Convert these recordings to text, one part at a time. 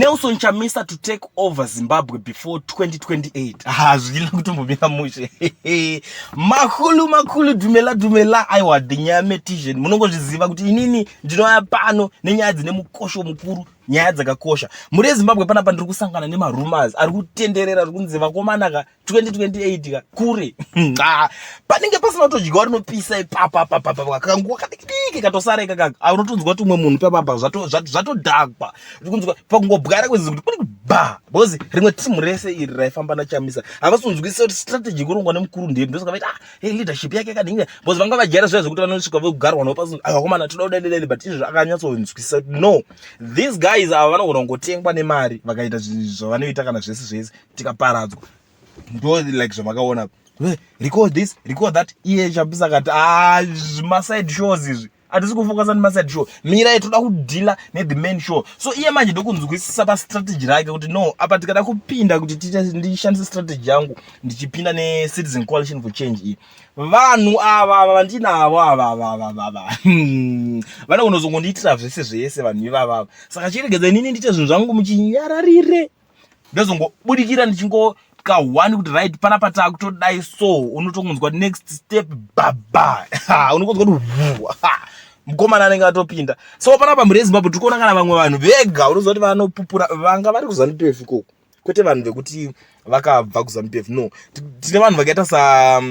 Nelson Chamisa to take over Zimbabwe before 2028. Zvina kutombomira mushe. Makulu dumela aiwa dinyame t-shirt. Munongozviziva kuti inini ndinouya pano nenyaya dzine mukosho mukuru, nyaya dzakakosha. Muri Zimbabwe panapa ndiri kusangana nemarumors ari kutenderera ari kunzi vakomana ka 2028 ka kure. Panenge pasina kutodyiwa rinopisa ipapa kanguwa kadiki katosareka kaka. Unotonzwa kuti umwe munhu papa zvatodhakwa. Kunzwa pakungobwara kwezi kuti kuri ba bozi rimwe timu rese iri raifamba naChamisa avasunzwisa kuti strategy kurongwa nemukuru ndeni ndosaka leadership yake yakadinga bozi vanga vajera zvazvo kuti vanosvika vogarwa nopaso akakomana toda kudedele but izvo akanyatsonzwisa no these guys ava vanogona kungotengwa nemari vakaita zvavanoita kana zvese tikaparadzwa ndo like zvamakaona record this record that iye Chamisa akati maside shows izvi atisi kufocus on maside show mira toda kudila ne the main show so iye manje ndokunzwisisa pa strategy rake kuti no apa tikada kupinda kuti ndishandise strategy yangu ndichipinda ne citizen coalition for change iyi vanhu ava vandinavo ava vana unozongondiitira zvese vanhu ivava saka chiregedza inini ndite zvinhu zvangu muchinyararire ndozongobudikira ndichingo one kuti right panapa takutodai so unotongonzwa next step baba unokonzwa kuti mukomana anenge atopinda so panapa muri Zimbabwe tikuona kana vamwe vanhu vega unoziva kuti vanopupura vanga vari kuZANU-PF ikoko kwete vanhu vekuti vakabva kuZANU-PF no tine vanhu vakaita sa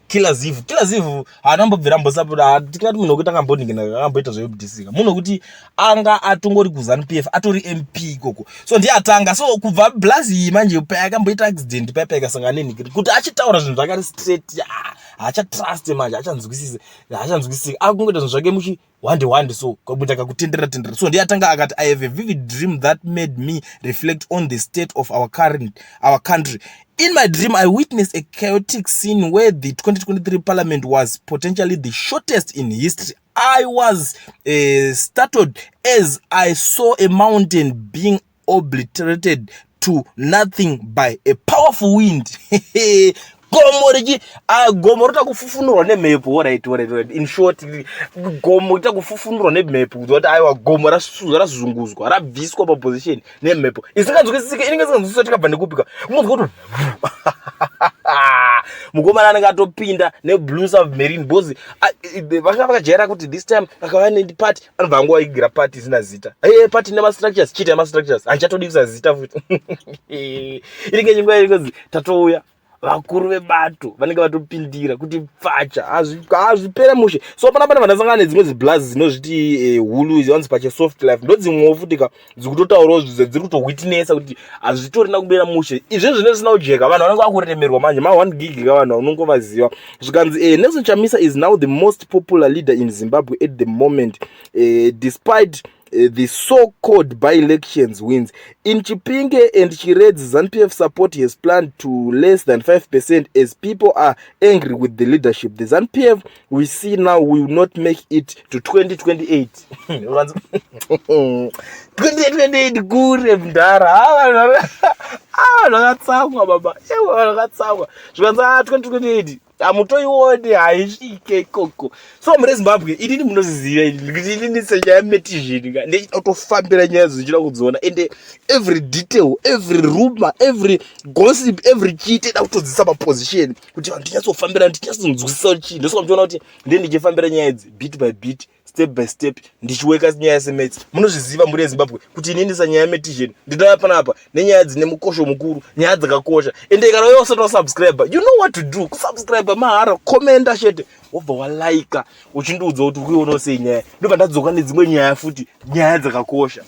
Killer Zivu anambobvira mbosapura tikati munhu wekuti akamboningina akamboita zvekudhisika munhu wekuti anga atongori kuZANU-PF atori MP ikoko so ndiye atanga so kubva blazi manje paakamboita accident paikasangana nenikiri kuti achitaura zvinhu zvakari straight hachatrust manje hachanzwisisi akungoita zvinhu zvake muchi wande so kwabutaka kutenderera so ndiye atanga akati I have a vivid dream that made me reflect on the state of our country. In my dream, I witnessed a chaotic scene where the 2023 parliament was potentially the shortest in history. I was startled as I saw a mountain being obliterated to nothing by a powerful wind. Gomo rita kufufunurwa nemhepo right in short gomo rita kufufunurwa nemhepo kuti aiwa gomo rasuzunguzwa rabviswa paposition nemhepo isinganzwisisike inenge tikabva nekupika unonzwa kuti mukomana anenge atopinda neblue submarine bozi vanga vakajera kuti this time akava neparty anobva nguva igira party isina zita party nemastructures chita yemastructures hanchatodivisa zita futi inenge chinguva irikozi tatouya vakuru vebato vanenge vatopindira kuti pfacha hazvipere mushe so pana vandasangana nedzimwe dziblazi dzinozviti hulu dzinonzi pache soft life ndodzimwewo futika dzikutotaurawo dziri kutowitnessa kuti hazvitorina kubera mushe izvezvo zvine zvisina kujeka vanhu vanenge vakuremerwa manje ma1 gig kavanhu unongovaziva zvikanzi Nelson Chamisa is now the most popular leader in Zimbabwe at the moment despite the so-called by-elections wins. In Chipinge and Chired's ZANU-PF support has planned to less than 5% as people are angry with the leadership. The ZANU-PF we see now will not make it to 2028. 2028 kure mdara. Vakatsamwa baba. Vakatsamwa. Zvikanzi 2028 amutoione haisvike ikoko so muri Zimbabwe inini munoziziva kuti inini senyaya metizhini ndechitofambira nyaya dzichida kudziona ende every detail every rumor every gossip every chite da kutodzisa maposition kuti vanhu tinyatsofambira ndinyatsonzwisisa kuti chii ndosaka muchiona kuti ndichifambira nyaya idzi bit by bit step by step ndichiweka nyaya semets munozviziva muri Zimbabwe kuti inini senyaya metizhini ndinova panapa nenyaya dzine mukosho mukuru nyaya dzakakosha ende kana wewe usati wasubscribe you know what to do kusubscribe mahara komenda shete wobva walaika uchindiudza kuti uiona sei nyaya ndobva ndadzoka nedzimwe nyaya futi nyaya dzakakosha